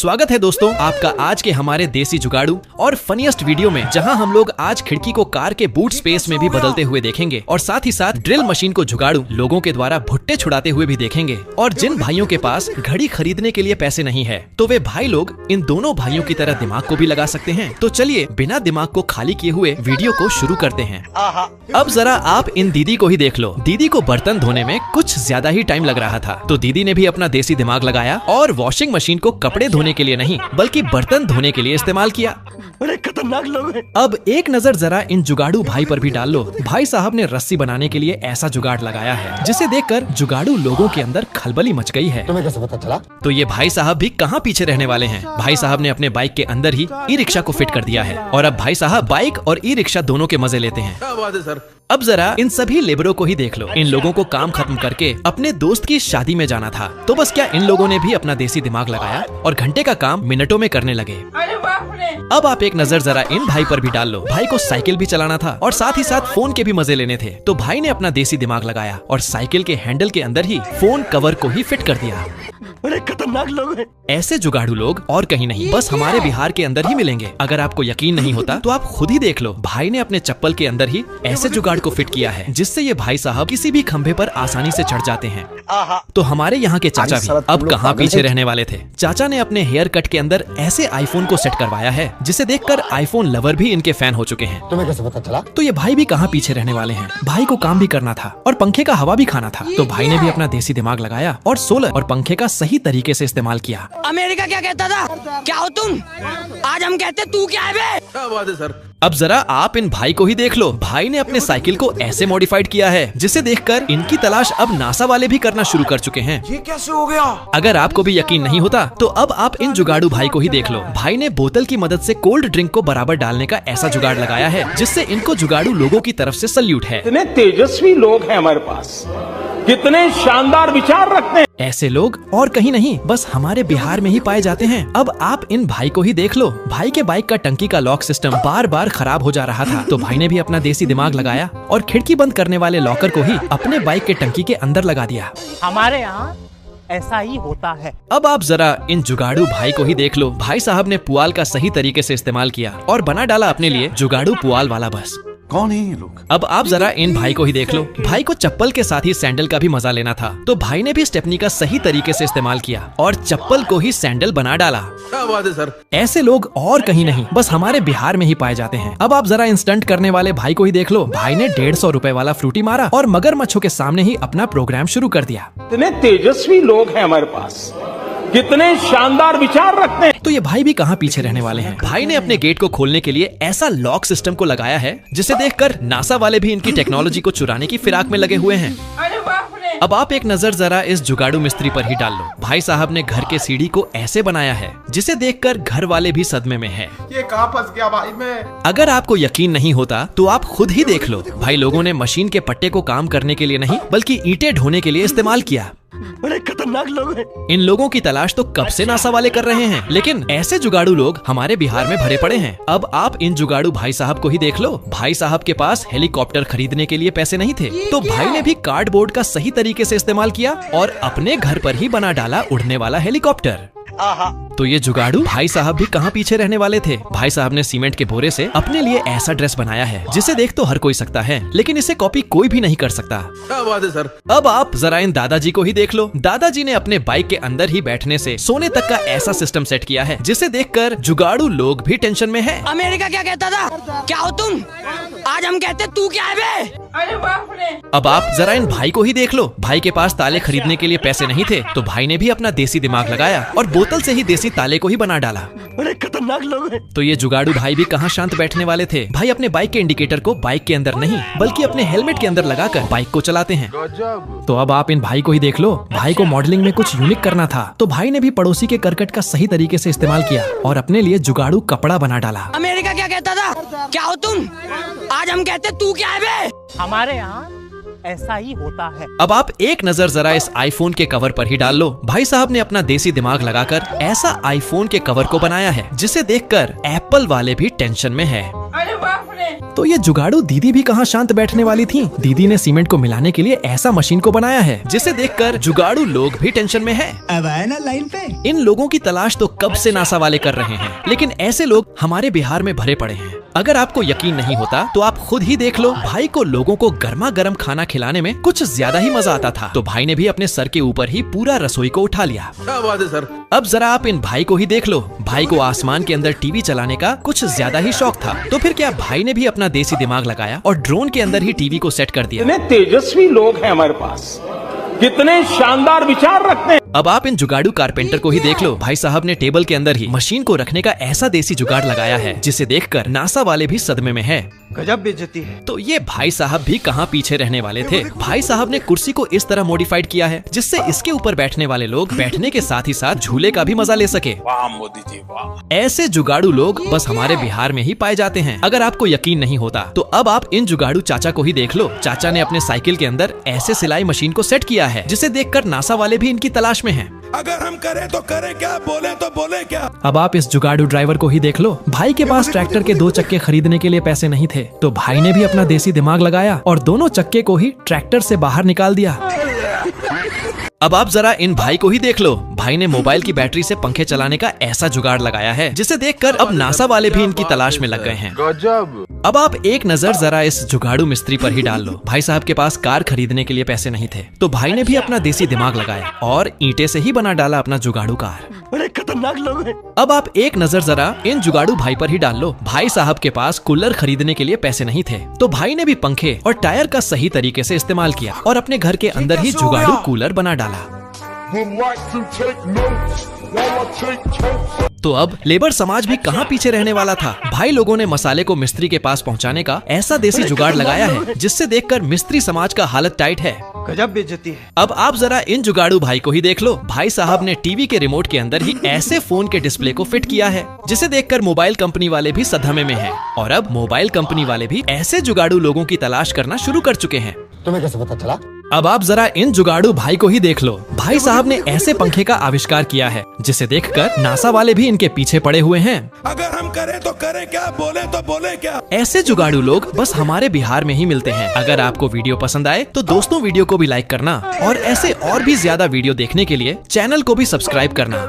स्वागत है दोस्तों आपका आज के हमारे देसी जुगाड़ू और फनीस्ट वीडियो में, जहां हम लोग आज खिड़की को कार के बूट स्पेस में भी बदलते हुए देखेंगे और साथ ही साथ ड्रिल मशीन को जुगाड़ू लोगों के द्वारा भुट्टे छुड़ाते हुए भी देखेंगे। और जिन भाइयों के पास घड़ी खरीदने के लिए पैसे नहीं है तो वे भाई लोग इन दोनों भाइयों की तरह दिमाग को भी लगा सकते हैं। तो चलिए बिना दिमाग को खाली किए हुए वीडियो को शुरू करते हैं। अब जरा आप इन दीदी को ही देख लो। दीदी को बर्तन धोने में कुछ ज्यादा ही टाइम लग रहा था, तो दीदी ने भी अपना देसी दिमाग लगाया और वॉशिंग मशीन को कपड़े धोने के लिए नहीं बल्कि बर्तन धोने के लिए इस्तेमाल किया। बड़े खतरनाक लोग हैं। अब एक नजर जरा इन जुगाड़ू भाई पर भी डाल लो। भाई साहब ने रस्सी बनाने के लिए ऐसा जुगाड़ लगाया है जिसे देखकर जुगाड़ू लोगों के अंदर खलबली मच गई है। तुम्हें कैसे पता चला? तो ये भाई साहब भी कहाँ पीछे रहने वाले हैं। भाई साहब ने अपने बाइक के अंदर ही ई रिक्शा को फिट कर दिया है और अब भाई साहब बाइक और ई रिक्शा दोनों के मजे लेते हैं। क्या बात है सर। अब जरा इन सभी लेबरों को ही देख लो। इन लोगों को काम खत्म करके अपने दोस्त की शादी में जाना था, तो बस क्या इन लोगों ने भी अपना देसी दिमाग लगाया और घंटे का काम मिनटों में करने लगे। अब आप एक नजर जरा इन भाई पर भी डाल लो। भाई को साइकिल भी चलाना था और साथ ही साथ फोन के भी मजे लेने थे, तो भाई ने अपना देसी दिमाग लगाया और साइकिल के हैंडल के अंदर ही फोन कवर को ही फिट कर दिया। बड़े खतरनाक लोग हैं। ऐसे जुगाड़ू लोग और कहीं नहीं, बस हमारे बिहार के अंदर ही मिलेंगे। अगर आपको यकीन नहीं होता तो आप खुद ही देख लो। भाई ने अपने चप्पल के अंदर ही ऐसे जुगाड़ को फिट किया है जिससे ये भाई साहब किसी भी खंभे पर आसानी से चढ़ जाते हैं। तो हमारे यहाँ के चाचा भी अब कहाँ पीछे रहने वाले थे। चाचा ने अपने हेयर कट के अंदर ऐसे आईफोन को सेट करवाया है जिसे देखकर आईफोन लवर भी इनके फैन हो चुके हैं। तुम्हें कैसे पता चला? तो ये भाई भी कहाँ पीछे रहने वाले हैं। भाई को काम भी करना था और पंखे का हवा भी खाना था, तो भाई ने भी अपना देसी दिमाग लगाया और सोलर और पंखे का सही तरीके से इस्तेमाल किया। अमेरिका क्या कहता था, क्या हो तुम, आज हम कहते तू क्या है बे? क्या बात है सर। अब जरा आप इन भाई को ही देख लो। भाई ने अपने साइकिल को ऐसे मॉडिफाइड किया है जिसे देखकर इनकी तलाश अब नासा वाले भी करना शुरू कर चुके हैं। ये कैसे हो गया? अगर आपको भी यकीन नहीं होता तो अब आप इन जुगाड़ू भाई को ही देख लो। भाई ने बोतल की मदद से कोल्ड ड्रिंक को बराबर डालने का ऐसा जुगाड़ लगाया है जिससे इनको जुगाड़ू लोगों की तरफ से सल्यूट है। कितने तेजस्वी लोग हैं हमारे पास, कितने शानदार विचार रखते हैं। ऐसे लोग और कहीं नहीं, बस हमारे बिहार में ही पाए जाते हैं। अब आप इन भाई को ही देख लो। भाई के बाइक का टंकी का लॉक सिस्टम बार बार खराब हो जा रहा था, तो भाई ने भी अपना देसी दिमाग लगाया और खिड़की बंद करने वाले लॉकर को ही अपने बाइक के टंकी के अंदर लगा दिया। हमारे यहाँ ऐसा ही होता है। अब आप जरा इन जुगाड़ू भाई को ही देख लो। भाई साहब ने पुआल का सही तरीके से इस्तेमाल किया और बना डाला अपने लिए जुगाड़ू पुआल वाला बस। कौन है ये लोग? अब आप जरा इन भाई को ही देख लो। भाई को चप्पल के साथ ही सैंडल का भी मजा लेना था, तो भाई ने भी स्टेपनी का सही तरीके से इस्तेमाल किया और चप्पल को ही सैंडल बना डाला। क्या बात है सर। ऐसे लोग और कहीं नहीं, बस हमारे बिहार में ही पाए जाते हैं। अब आप जरा इंस्टंट करने वाले भाई को ही देख लो। भाई ने 150 रुपए वाला फ्रूटी मारा और मगरमच्छों के सामने ही अपना प्रोग्राम शुरू कर दिया। कितने तेजस्वी लोग हैं हमारे पास, कितने शानदार विचार रखते हैं। तो ये भाई भी कहाँ पीछे रहने वाले हैं। भाई ने अपने गेट को खोलने के लिए ऐसा लॉक सिस्टम को लगाया है जिसे देखकर नासा वाले भी इनकी टेक्नोलॉजी को चुराने की फिराक में लगे हुए हैं। अब आप एक नजर जरा इस जुगाड़ू मिस्त्री पर ही डाल लो। भाई साहब ने घर के सीढ़ी को ऐसे बनाया है जिसे देखकर घर वाले भी सदमे में हैं। ये कहाँ फंस गया भाई मैं? अगर आपको यकीन नहीं होता तो आप खुद ही देख लो। भाई लोगों ने मशीन के पट्टे को काम करने के लिए नहीं बल्कि ईंटें ढोने के लिए इस्तेमाल किया। बड़े खतरनाक लोग हैं। इन लोगों की तलाश तो कब से नासा वाले कर रहे हैं, लेकिन ऐसे जुगाड़ू लोग हमारे बिहार में भरे पड़े हैं। अब आप इन जुगाड़ू भाई साहब को ही देख लो। भाई साहब के पास हेलीकॉप्टर खरीदने के लिए पैसे नहीं थे, तो भाई ने भी कार्डबोर्ड का सही तरीके से इस्तेमाल किया और अपने घर पर ही बना डाला उड़ने वाला हेलीकॉप्टर। तो ये जुगाड़ू भाई साहब भी कहाँ पीछे रहने वाले थे। भाई साहब ने सीमेंट के बोरे से अपने लिए ऐसा ड्रेस बनाया है जिसे देख तो हर कोई सकता है, लेकिन इसे कॉपी कोई भी नहीं कर सकता। क्या बात है सर। अब आप जरा इन दादाजी को ही देख लो। दादाजी ने अपने बाइक के अंदर ही बैठने से सोने तक का ऐसा सिस्टम सेट किया है जिसे देखकर जुगाड़ू लोग भी टेंशन में हैं। अमेरिका क्या कहता था, क्या हो तुम, आज हम कहते तू क्या है बे? अब आप जरा इन भाई को ही देख लो। भाई के पास ताले खरीदने के लिए पैसे नहीं थे, तो भाई ने भी अपना देसी दिमाग लगाया और बोतल से ही देसी ताले को ही बना डाला। बड़े खतरनाक लोग हैं। तो ये जुगाड़ू भाई भी कहाँ शांत बैठने वाले थे। भाई अपने बाइक के इंडिकेटर को बाइक के अंदर नहीं बल्कि अपने हेलमेट के अंदर लगाकर बाइक को चलाते हैं। तो अब आप इन भाई को ही देख लो। भाई को मॉडलिंग में कुछ यूनिक करना था, तो भाई ने भी पड़ोसी के करकट का सही तरीके से इस्तेमाल किया और अपने लिए जुगाड़ू कपड़ा बना डाला। अमेरिका क्या कहता था, क्या हो तुम, आज हम कहते तू क्या है बे? हमारे यहाँ ऐसा ही होता है। अब आप एक नजर जरा इस आईफोन के कवर पर ही डाल लो। भाई साहब ने अपना देसी दिमाग लगाकर ऐसा आईफोन के कवर को बनाया है जिसे देखकर एप्पल वाले भी टेंशन में है। तो ये जुगाड़ू दीदी भी कहाँ शांत बैठने वाली थी। दीदी ने सीमेंट को मिलाने के लिए ऐसा मशीन को बनाया है जिसे देखकर जुगाड़ू लोग भी टेंशन में है। अब आए ना लाइन पे। इन लोगों की तलाश तो कब से नासा वाले कर रहे हैं, लेकिन ऐसे लोग हमारे बिहार में भरे पड़े हैं। अगर आपको यकीन नहीं होता तो आप खुद ही देख लो। भाई को लोगों को गर्मा गर्म खाना खिलाने में कुछ ज्यादा ही मजा आता था, तो भाई ने भी अपने सर के ऊपर ही पूरा रसोई को उठा लिया। क्या बात है सर। अब जरा आप इन भाई को ही देख लो। भाई को आसमान के अंदर टीवी चलाने का कुछ ज्यादा ही शौक था, तो फिर क्या भाई ने भी अपना देसी दिमाग लगाया और ड्रोन के अंदर ही टीवी को सेट कर दिया। कितने तेजस्वी लोग हैं हमारे पास, कितने शानदार विचार रखते हैं। अब आप इन जुगाड़ू कारपेंटर को ही देख लो। भाई साहब ने टेबल के अंदर ही मशीन को रखने का ऐसा देसी जुगाड़ लगाया है जिसे देखकर नासा वाले भी सदमे में हैं। गजब बेइज्जती है। तो ये भाई साहब भी कहाँ पीछे रहने वाले थे। भाई साहब ने कुर्सी को इस तरह मॉडिफाइड किया है जिससे इसके ऊपर बैठने वाले लोग बैठने के साथ ही साथ झूले का भी मजा ले सके। वाह मोदी जी वाह। ऐसे जुगाड़ू लोग बस हमारे बिहार में ही पाए जाते हैं। अगर आपको यकीन नहीं होता तो अब आप इन जुगाड़ू चाचा को ही देख लो। चाचा ने अपने साइकिल के अंदर ऐसे सिलाई मशीन को सेट किया है जिसे देखकर नासा वाले भी इनकी तलाश में हैं। अगर हम करें तो करें क्या, बोले तो बोले क्या। अब आप इस जुगाड़ू ड्राइवर को ही देख लो। भाई के पास ट्रैक्टर के 2 चक्के खरीदने के लिए पैसे नहीं थे, तो भाई ने भी अपना देसी दिमाग लगाया और दोनों चक्के को ही ट्रैक्टर से बाहर निकाल दिया। अब आप जरा इन भाई को ही देख लो। भाई ने मोबाइल की बैटरी से पंखे चलाने का ऐसा जुगाड़ लगाया है जिसे देखकर अब नासा वाले भी इनकी तलाश में लग गए हैं। गजब। अब आप एक नजर जरा इस जुगाड़ू मिस्त्री पर ही डाल लो। भाई साहब के पास कार खरीदने के लिए पैसे नहीं थे, तो भाई ने भी अपना देसी दिमाग लगाया और ईंटे से ही बना डाला अपना जुगाड़ू कार। बड़े खतरनाक लोग हैं। अब आप एक नजर जरा इन जुगाड़ू भाई पर ही डाल लो। भाई साहब के पास कूलर खरीदने के लिए पैसे नहीं थे, तो भाई ने भी पंखे और टायर का सही तरीके से इस्तेमाल किया और अपने घर के अंदर ही जुगाड़ू कूलर बना डाला। तो अब लेबर समाज भी कहाँ पीछे रहने वाला था। भाई लोगों ने मसाले को मिस्त्री के पास पहुँचाने का ऐसा देसी जुगाड़ लगाया है जिससे देखकर मिस्त्री समाज का हालत टाइट है। गजब बेइज्जती है। अब आप जरा इन जुगाड़ू भाई को ही देख लो। भाई साहब ने टीवी के रिमोट के अंदर ही ऐसे फोन के डिस्प्ले को फिट किया है जिसे देखकर मोबाइल कंपनी वाले भी सदमे में हैं। और अब मोबाइल कंपनी वाले भी ऐसे जुगाड़ू लोगों की तलाश करना शुरू कर चुके हैं। तुम्हें कैसे पता चला? अब आप जरा इन जुगाड़ू भाई को ही देख लो। भाई साहब ने ऐसे पंखे का आविष्कार किया है जिसे देखकर नासा वाले भी इनके पीछे पड़े हुए हैं। अगर हम करें तो करें क्या, बोले तो बोले क्या। ऐसे जुगाड़ू लोग बस हमारे बिहार में ही मिलते हैं। अगर आपको वीडियो पसंद आए तो दोस्तों वीडियो को भी लाइक करना और ऐसे और भी ज्यादा वीडियो देखने के लिए चैनल को भी सब्सक्राइब करना।